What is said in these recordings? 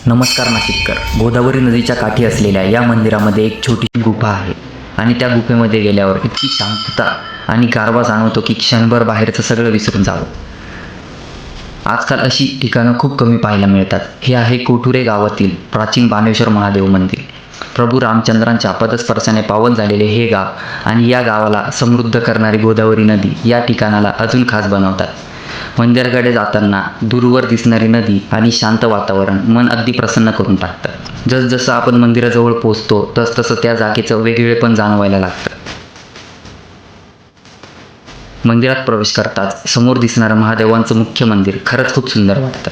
नमस्कार नाशिककर. गोदावरी नदीच्या काठी असलेल्या या मंदिरामध्ये एक छोटी गुफा आहे आणि त्या गुफेमध्ये गेल्यावर इतकी शांतता आणि गारवा जाणवतो की क्षणभर बाहेरचं सगळं विसरून जावं. आजकाल अशी ठिकाणं खूप कमी पाहायला मिळतात. हे आहे कोठुरे गावातील प्राचीन बाणेश्वर महादेव मंदिर. प्रभू रामचंद्रांच्या पदस्पर्शाने पावन झालेले हे गाव आणि या गावाला समृद्ध करणारी गोदावरी नदी या ठिकाणाला अजून खास बनवतात. मंदिराकडे जाताना दूरवर दिसणारी नदी आणि शांत वातावरण मन अगदी प्रसन्न करून टाकतं. जसजसं आपण मंदिराजवळ पोहोचतो तसतसं त्या जागेचं वेगळेपण जाणवायला लागतं. मंदिरात प्रवेश करताच समोर दिसणारं महादेवांचं मुख्य मंदिर खरंच खूप सुंदर वाटतं.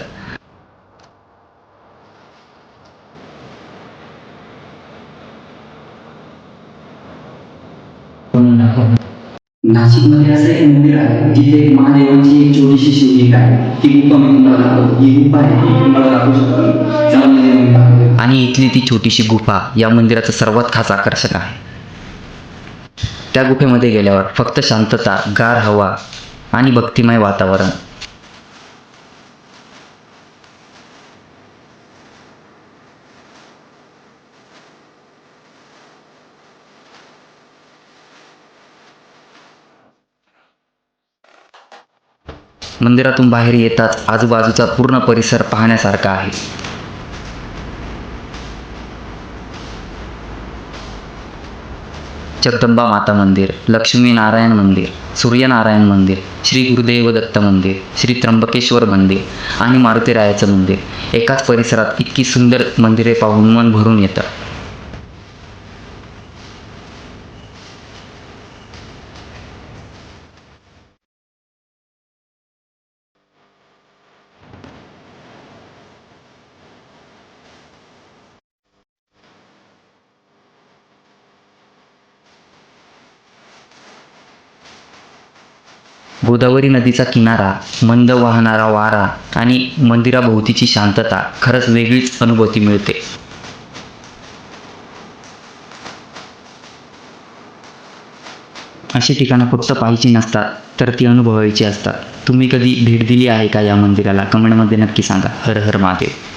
नाशिकमध्ये असं एक मंदिर आहे जिथे एक महादेवांची एक छोटीशी शिवलिंग आहे. ती गुफा मी तुम्हाला दाखवतो. ही गुफा आहे ती तुम्हाला दाखवू शकतो. त्यामध्ये मी दाखवतो. आणि इथली ती छोटीशी गुफा या मंदिराचं सर्वात खास आकर्षक आहे. त्या गुफेमध्ये गेल्यावर फक्त शांतता, गार हवा आणि भक्तिमय वातावरण. मंदिरातून बाहेर येताच आजूबाजूचा पूर्ण परिसर पाहण्यासारखा आहे. जगदंबा माता मंदिर, लक्ष्मी नारायण मंदिर, सूर्यनारायण मंदिर, श्री गुरुदेव दत्त मंदिर, श्री त्र्यंबकेश्वर मंदिर आणि मारुतीरायाचं मंदिर एकाच परिसरात इतकी सुंदर मंदिरे पाहून मन भरून येतं. गोदावरी नदीचा किनारा, मंद वाहणारा वारा आणि मंदिराभोवतीची शांतता खरंच वेगळीच अनुभूती मिळते. अशी ठिकाणं फक्त पाहायची नसतात तर ती अनुभवायची असतात. तुम्ही कधी भेट दिली आहे का या मंदिराला? कमेंटमध्ये नक्की सांगा. हर हर महादेव.